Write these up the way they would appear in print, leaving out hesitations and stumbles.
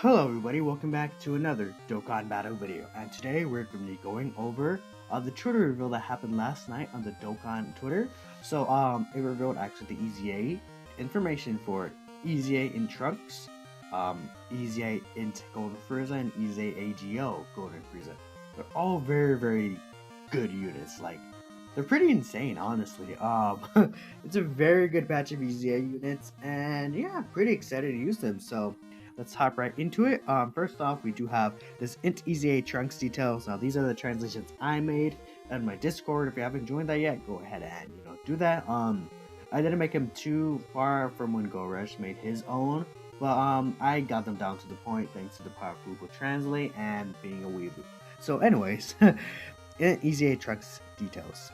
Hello everybody, welcome back to another Dokkan battle video, and today we're going to be going over the Twitter reveal that happened last night on the Dokkan Twitter. So it revealed actually the EZA information for EZA in Trunks, EZA INT Golden Freeza, and EZA AGL Golden Freeza. They're all very good units. Like, they're pretty insane, honestly. It's a very good batch of EZA units, and yeah, I'm pretty excited to use them. So let's hop right into it. First off, we do have this INT EZA Trunks details. Now, these are the translations I made on my Discord. If you haven't joined that yet, go ahead and do that. I didn't make him too far from when Goresh made his own, but I got them down to the point thanks to the power of Google Translate and being a weeboo. So, anyways, INT EZA Trunks details.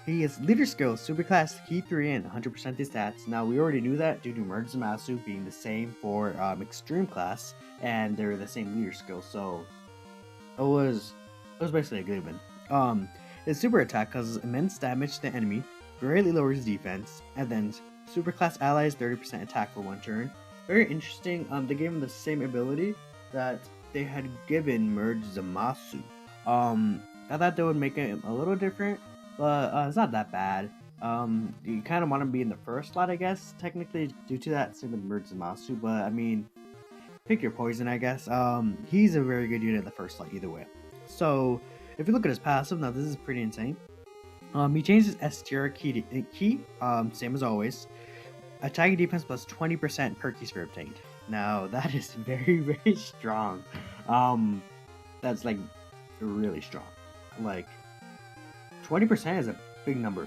He is leader skill, superclass, key 3 and 100% his stats. Now, we already knew that due to Merge Zamasu being the same for extreme class, and they're the same leader skill, so it was basically a good one. His super attack causes immense damage to the enemy, greatly lowers defense, and then superclass allies 30% attack for 1 turn. Very interesting. They gave him the same ability that they had given Merge Zamasu. I thought they would make it a little different, but it's not that bad. You kind of want to be in the first slot, I guess, technically, due to that same with Merge Zamasu, but I mean, pick your poison, I guess. He's a very good unit in the first slot either way. So, if you look at his passive, now this is pretty insane. He changes STR key to INT key, same as always. Attack and defense plus 20% per key sphere obtained. Now, that is very strong. That's like really strong. Like, 20% is a big number.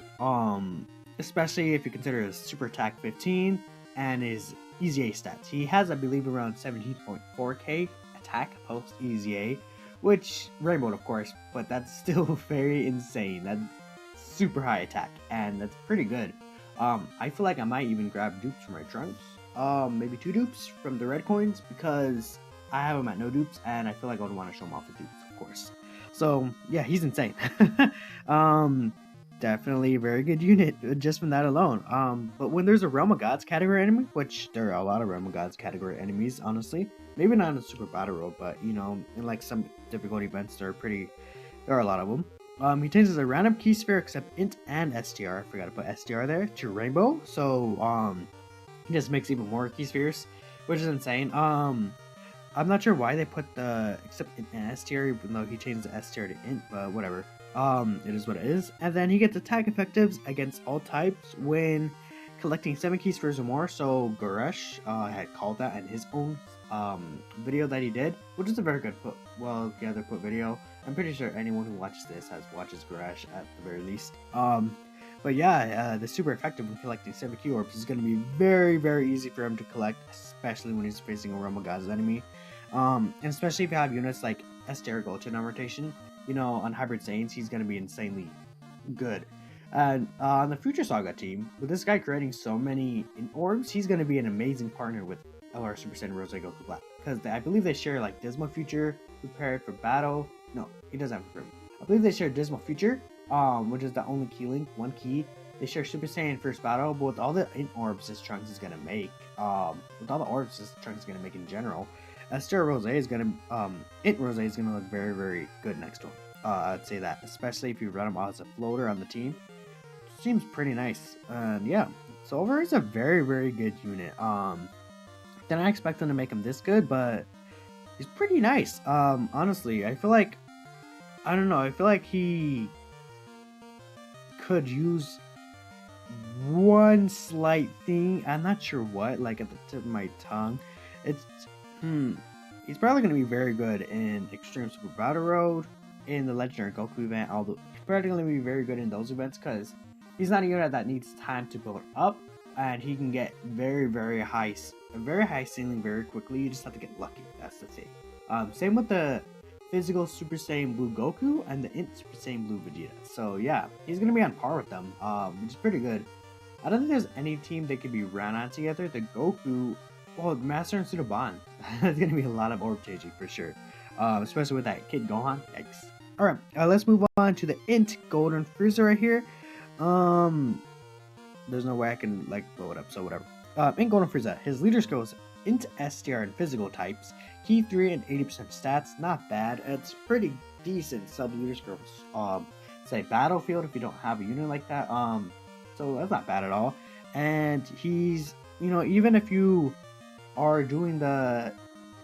Especially if you consider his super attack 15 and his EZA stats. He has, I believe, around 17.4k attack post EZA, which rainbowed, of course, but that's still very insane. That's super high attack, and that's pretty good. I feel like I might even grab dupes for my Trunks. Maybe 2 dupes from the red coins, because I have them at no dupes, and I feel like I would want to show them off with dupes, of course. So yeah, he's insane. Definitely a very good unit just from that alone. But when there's a Realm of Gods category enemy, which there are a lot of Realm of Gods category enemies, honestly, maybe not in a super battle road, but in like some difficult events, there are a lot of them. He changes a random key sphere except INT and STR. I forgot to put STR there to rainbow, so he just makes even more key spheres, which is insane. I'm not sure why they put the except in STR, even though he changed the STR to INT, but whatever. It is what it is. And then he gets attack effectives against all types when collecting 7 key spheres or more. So Goresh had called that in his own video that he did, which is a very good put video. I'm pretty sure anyone who watches this watches Goresh at the very least. But yeah, the super effective when collecting 7 key orbs is going to be very easy for him to collect, especially when he's facing a Realm of Gods enemy. And especially if you have units like STR Gulchin on rotation, on Hybrid Saiyans, he's going to be insanely good. And on the Future Saga team, with this guy creating so many orbs, he's going to be an amazing partner with LR Super Saiyan Rose Goku Black. Because I believe they share like Dismal Future, prepared for battle. No, he doesn't have prepared. I believe they share Dismal Future, which is the only key link, 1 key. They share Super Saiyan First Battle, but with all the INT orbs this Trunks is going to make, in general, STR Rose is going to, INT Rose is going to look very good next to him. I'd say that, especially if you run him as a floater on the team. Seems pretty nice. And yeah, so overall is a very good unit. Didn't expect them to make him this good, but he's pretty nice. Honestly, I feel like, I don't know, I feel like he could use one slight thing. I'm not sure what, like at the tip of my tongue. He's probably going to be very good in Extreme Super Battle Road, in the Legendary Goku event, although he's probably going to be very good in those events because he's not a unit that needs time to build up, and he can get very high ceiling very quickly. You just have to get lucky. That's the thing. Same with the physical Super Saiyan Blue Goku and the INT Super Saiyan Blue Vegeta. So yeah, he's going to be on par with them, which is pretty good. I don't think there's any team that could be ran on together. The Goku, well, Master and Sudaban. There's going to be a lot of orb changing for sure. Especially with that Kid Gohan. Yikes. Alright, let's move on to the INT Golden Freezer right here. There's no way I can like blow it up, so whatever. INT Golden Freeza. His leader skill is INT, STR, and physical types. Key 3 and 80% stats, not bad. It's pretty decent sub-leader skills. Say battlefield if you don't have a unit like that. So that's not bad at all. And he's, even if you are doing the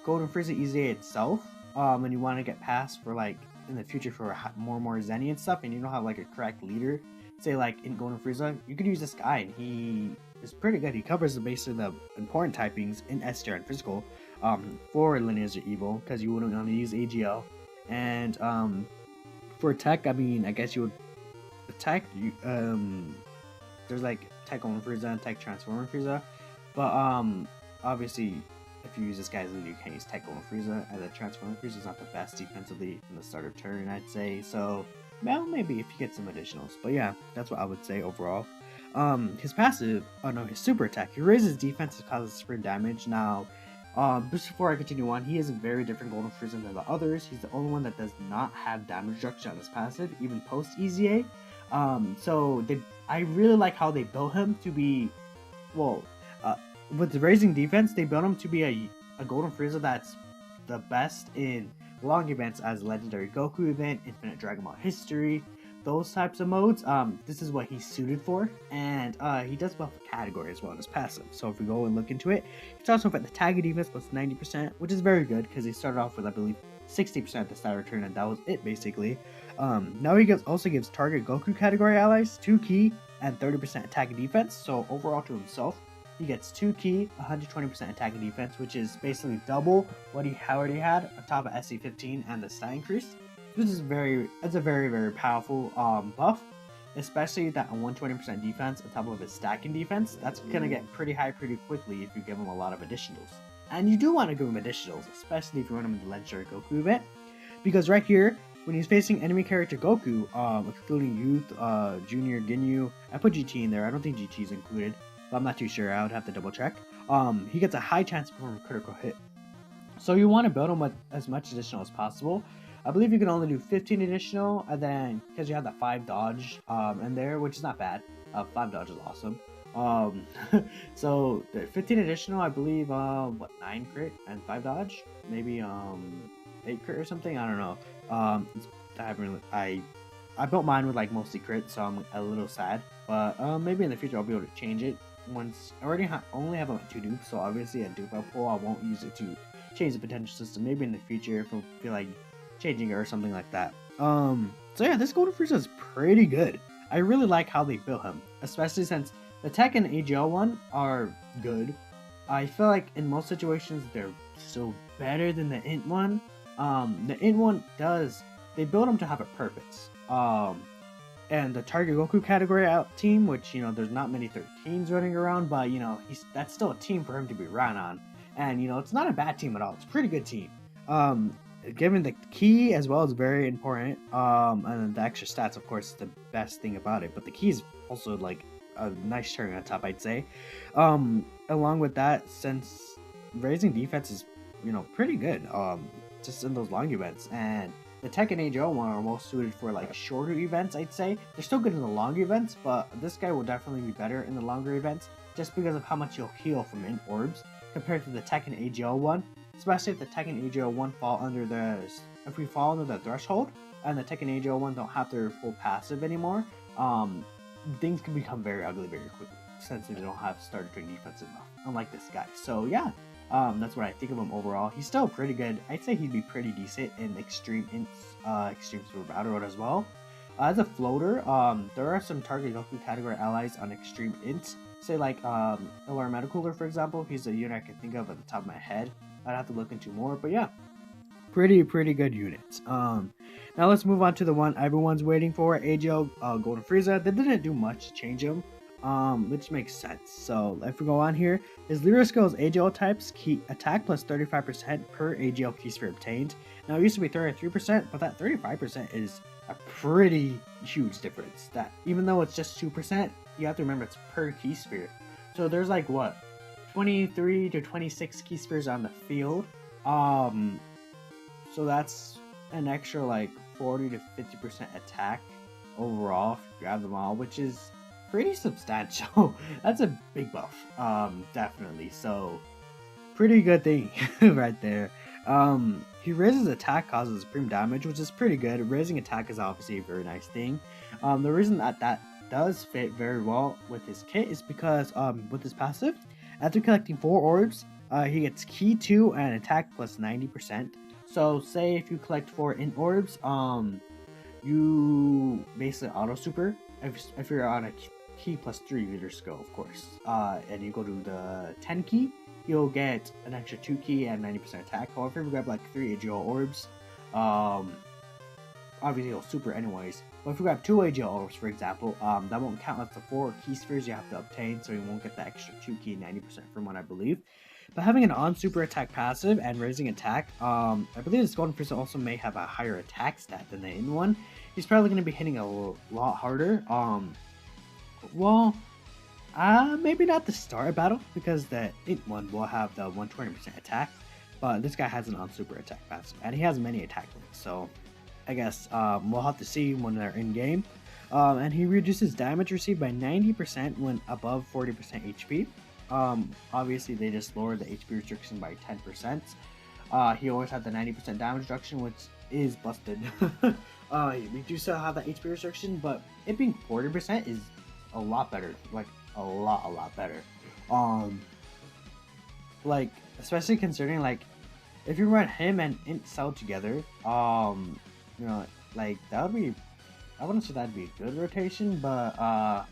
Golden Freeza EZA itself, and you want to get past for like in the future for more Zenny and stuff, and you don't have like a correct leader, say like in Golden Freeza, you could use this guy, and he is pretty good. He covers basically the important typings in STR and physical, for lineage or evil, because you wouldn't want to use AGL, and for tech, I mean, I guess you would attack. There's like tech Golden Freeza and tech Transformer Freeza, but obviously, if you use this guy's leader, you can't use tech Golden Freeza, and the Transformer Freeza is not the best defensively in the start of turn, I'd say. So, well, maybe if you get some additionals, but yeah, that's what I would say overall. His passive, his super attack, he raises defense and causes sprint damage. Now, just before I continue on, he is a very different Golden Freeza than the others. He's the only one that does not have damage reduction on his passive, even post EZA. I really like how they built him to be, with the raising defense, they built him to be a Golden Freeza that's the best in long events as Legendary Goku event, Infinite Dragon Ball History, those types of modes. This is what he's suited for, and he does buff a category as well in his passive. So if we go and look into it, he starts off at the tag defense plus 90%, which is very good because he started off with, I believe, 60% at the start of turn, and that was it basically. Now he also gives target Goku category allies 2 key and 30% attack and defense. So overall to himself, he gets 2 key, 120% attack and defense, which is basically double what he already had on top of SC15 and the stat increase. This is it's a very, very powerful buff, especially that 120% defense on top of his stacking defense. That's gonna get pretty high pretty quickly if you give him a lot of additionals. And you do want to give him additionals, especially if you run him in the Legendary Goku event, because right here, when he's facing enemy character Goku, including Youth, Junior, Ginyu, I put GT in there. I don't think GT is included, but I'm not too sure. I would have to double check. He gets a high chance of performing a critical hit. So you want to build him with as much additional as possible. I believe you can only do 15 additional, and then because you have that 5 dodge in there, which is not bad. 5 dodge is awesome. So the 15 additional, I believe, 9 crit and 5 dodge, maybe 8 crit or something. I don't know. I built mine with like mostly crit, so I'm a little sad. But maybe in the future I'll be able to change it. Once I only have like 2 dupes, so obviously a dupe pull I won't use it to change the potential system. Maybe in the future if I feel like changing it or something like that. So yeah, this Golden Freeza is pretty good. I really like how they built him, especially since the tech and AGL one are good. I feel like in most situations they're still better than the INT one. The INT one they build him to have a purpose. And the target Goku category out team, which there's not many 13s running around, but that's still a team for him to be run on. And it's not a bad team at all. It's a pretty good team. Given the key as well is very important. And the extra stats, of course, is the best thing about it. But the key is also like a nice cherry on top, I'd say. Along with that, since raising defense is pretty good. Just in those long events, and the Tech and AGL one are most suited for like shorter events, I'd say. They're still good in the long events, but this guy will definitely be better in the longer events just because of how much you'll heal from INT orbs compared to the Tech and AGL one. Especially if the Tech and AGL one if we fall under the threshold and the Tech and AGL one don't have their full passive anymore, things can become very ugly very quickly since they don't have starter train defense enough, unlike this guy. So yeah. That's what I think of him overall. He's still pretty good. I'd say he'd be pretty decent in Extreme Super Battle Road as well. As a floater, there are some target Goku category allies on Extreme Int. Say like Alarm Metacooler, for example. He's a unit I can think of at the top of my head. I'd have to look into more, but yeah, pretty good units. Now let's move on to the one everyone's waiting for, AGL Golden Freeza. They didn't do much to change him. Which makes sense. So if we go on here, his leader skill is AGL types, key attack plus 35% per AGL key sphere obtained. Now it used to be 33%, but that 35% is a pretty huge difference. That even though it's just 2%, you have to remember it's per key sphere. So there's like what, 23 to 26 key spheres on the field. So that's an extra like 40 to 50% attack overall if you grab them all, which is pretty substantial. That's a big buff, definitely. So pretty good thing right there. He raises attack, causes supreme damage, which is pretty good. Raising attack is obviously a very nice thing. The reason that does fit very well with his kit is because with his passive, after collecting 4 orbs, he gets key 2 and attack plus 90%. So say if you collect 4 int orbs, you basically auto super. If you're on a key plus 3 leader skill, of course, and you go to the 10 key, you'll get an extra 2 key and 90% attack. However, if you grab like 3 AGL orbs, obviously you'll super anyways. But if you grab 2 AGL orbs, for example, that won't count as the 4 key spheres you have to obtain, so you won't get the extra 2 key 90% from what I believe. But having an on super attack passive and raising attack, I believe this golden Freeza also may have a higher attack stat than the in one. He's probably going to be hitting a lot harder. Maybe not the start of battle, because the int one will have the 120% attack. But this guy has an on super attack passive, and he has many attack links, so I guess we'll have to see when they're in game. And he reduces damage received by 90% when above 40% HP. Obviously they just lowered the HP restriction by 10%. He always had the 90% damage reduction, which is busted. We do still have that HP restriction, but it being 40% is a lot better, like a lot better. Like especially considering like if you run him and int cell together, you know, like that would be, I wouldn't say that'd be a good rotation, but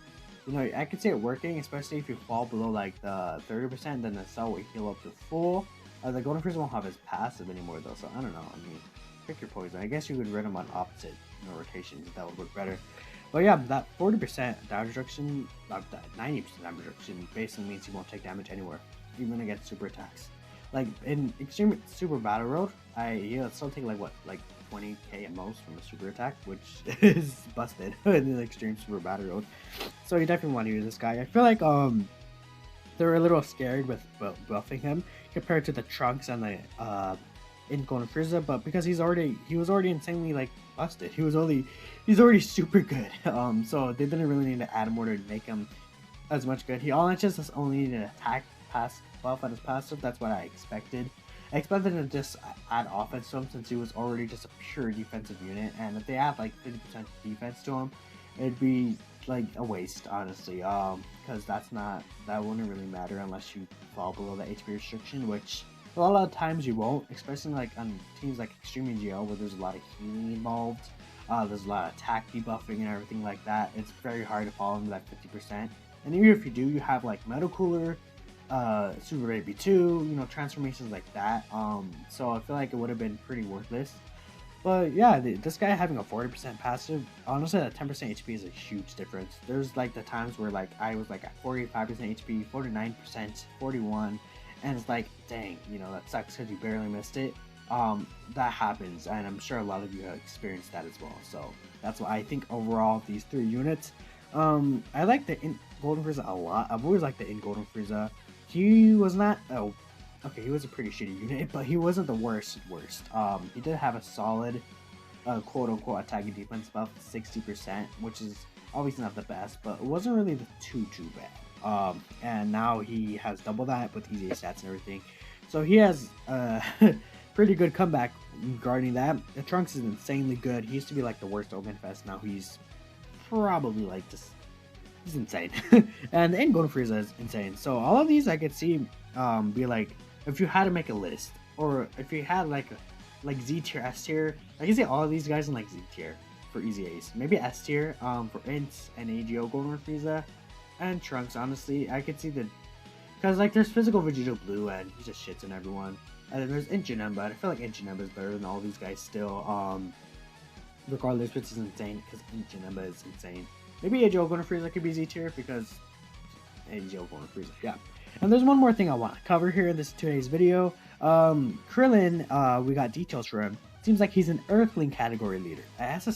you know, I could see it working, especially if you fall below like the 30%, then the cell will heal up to full. The golden Freeza won't have his passive anymore though, so I don't know. I mean, pick your poison. I guess you could run them on opposite, you know, rotations. That would work better. But yeah, that 40% damage reduction, not that 90% damage reduction, basically means he won't take damage anywhere, even against super attacks. Like in extreme super battle road, he'll still take like what, like 20k at most from a super attack, which is busted in the extreme super battle road. So you definitely want to use this guy. I feel like they were a little scared with buffing him compared to the Trunks and the in Golden Frieza, but because he was already insanely like busted. He's already super good. So they didn't really need to add more to make him as much good. He just only needed an attack pass buff on his passive. That's what I expected. I expected to just add offense to him since he was already just a pure defensive unit, and if they add like 50% defense to him, it'd be like a waste, honestly. Because that wouldn't really matter unless you fall below the HP restriction, which a lot of times you won't, especially like on teams like Extreme AGL where there's a lot of healing involved. There's a lot of attack debuffing and everything like that. It's very hard to fall into that 50%. And even if you do, you have like Metal Cooler, Super Baby 2, you know, transformations like that. So I feel like it would have been pretty worthless. But yeah, this guy having a 40% passive, honestly, that 10% HP is a huge difference. There's like the times where like I was like at 45% HP, 49%, 41, and it's like, dang, you know, that sucks because you barely missed it. That happens, and I'm sure a lot of you have experienced that as well. So that's why I think overall these 3 units, I like the Golden Frieza a lot. I've always liked the Golden Frieza. He was not, okay, he was a pretty shitty unit, but he wasn't the worst. He did have a solid, quote-unquote attacking defense buff, 60%, which is obviously not the best, but it wasn't really too bad. And now he has double that with EZA stats and everything. So he has a pretty good comeback regarding that. The Trunks is insanely good. He used to be like the worst Dokkanfest. Now he's probably like just, he's insane. And the Golden Frieza is insane. So all of these I could see be like, if you had to make a list, or if you had like Z tier, S tier, I can see all of these guys in like Z tier for EZAs. Maybe S tier for INT and AGL Golden Frieza and Trunks. Honestly, I could see because like there's physical Vegeta Blue and he just shits on everyone. And then there's INT, but I feel like INT is better than all these guys still. Regardless, which is insane because INT is insane. Maybe AGL Golden Frieza could be Z tier because AGL Golden Frieza, yeah. And there's one more thing I want to cover here in today's video. Krillin, we got details for him. Seems like he's an Earthling category leader. At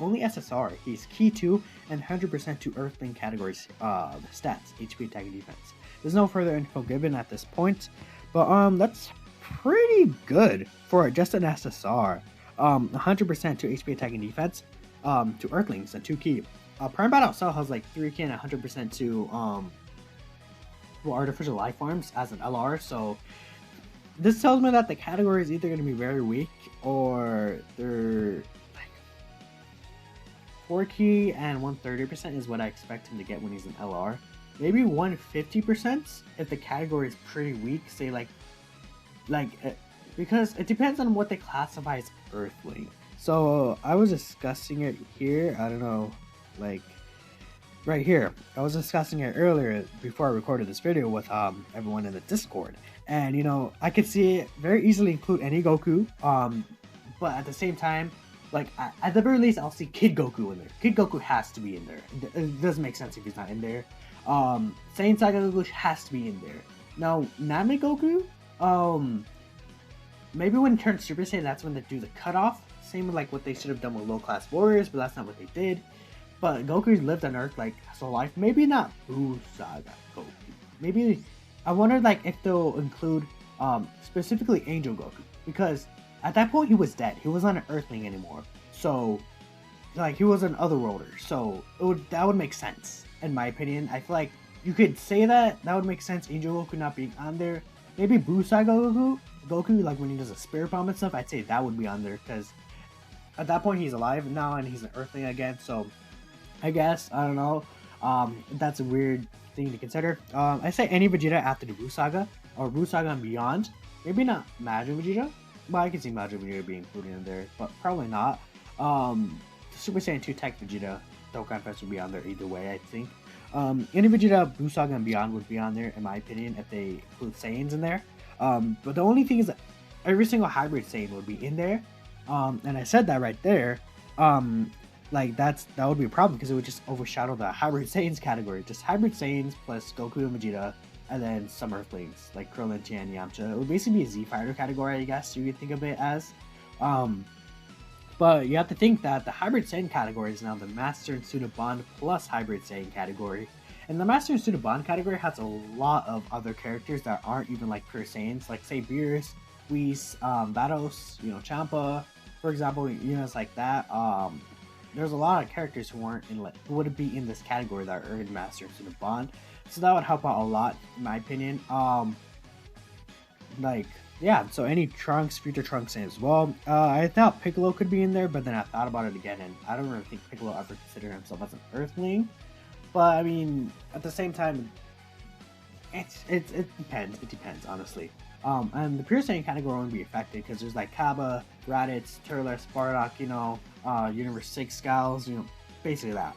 only SSR, he's key 2 and 100% to Earthling categories stats, HP, attack, and defense. There's no further info given at this point, but that's pretty good for just an SSR. 100% to HP, attack, and defense, to Earthlings and 2 key. Prime Battle itself has like 3 key and 100% to artificial life forms as an LR, so this tells me that the category is either going to be very weak or they're like 4 key and 130% is what I expect him to get when he's in LR. Maybe 150% if the category is pretty weak. Say because it depends on what they classify as Earthling. So I was discussing it here. I don't know, like right here. I was discussing it earlier before I recorded this video with everyone in the Discord, and you know I could see it very easily include any Goku. But at the same time, like at the very least, I'll see Kid Goku in there. Kid Goku has to be in there. It doesn't make sense if he's not in there. Saiyan Saga Goku has to be in there. Now Namek Goku, maybe when it turns Super Saiyan, that's when they do the cutoff. Same with like what they should have done with low class warriors, but that's not what they did. But Goku's lived on Earth like his whole life. Maybe not Buu Saga Goku. Maybe I wonder like if they'll include specifically Angel Goku, because at that point he was dead. He wasn't an Earthling anymore. So like he was an Otherworlder. So that would make sense in my opinion. I feel like you could say that would make sense. Angel Goku not being on there. Maybe Buu Saga Goku, like when he does a Spirit Bomb and stuff, I'd say that would be on there because at that point he's alive now and he's an Earthling again. So I guess, I don't know, that's a weird thing to consider. I say any Vegeta after the Buu Saga, or Buu Saga and beyond. Maybe not Majin Vegeta, but I can see Majin Vegeta being included in there, but probably not. Super Saiyan 2 Tech Vegeta, Dokkanfest would be on there either way, I think. Any Vegeta, Buu Saga and beyond would be on there, in my opinion, if they include Saiyans in there. But the only thing is that every single hybrid Saiyan would be in there. And I said that right there. Like that would be a problem because it would just overshadow the hybrid Saiyans category. Just hybrid Saiyans plus Goku and Vegeta, and then some Earthlings like Krillin, Tien, Yamcha. It would basically be a Z Fighter category, I guess you could think of it as. But you have to think that the hybrid Saiyan category is now the Master and Student Bond plus hybrid Saiyan category. And the Master and Student Bond category has a lot of other characters that aren't even like pure Saiyans, like say Beerus, Whis, Vados, you know, Champa, for example, units like that. There's a lot of characters who aren't in who wouldn't be in this category that are in Master and Student Bond, so that would help out a lot in my opinion. Like yeah, so any Trunks, future Trunks as well. I thought Piccolo could be in there, but then I thought about it again, and I don't really think Piccolo ever considered himself as an Earthling. But I mean, at the same time, it depends. It depends honestly. And the Pure Saiyan category won't be affected because there's like Kaba, Raditz, Turles, Bardock, you know, Universe 6 Scowls, you know, basically that.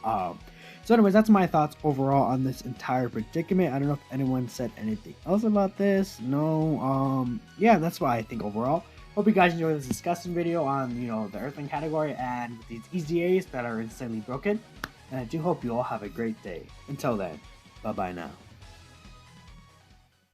So anyways, that's my thoughts overall on this entire predicament. I don't know if anyone said anything else about this. No. Yeah, that's what I think overall. Hope you guys enjoyed this discussion video on, you know, the Earthling category and these EZAs that are insanely broken. And I do hope you all have a great day. Until then, bye-bye now.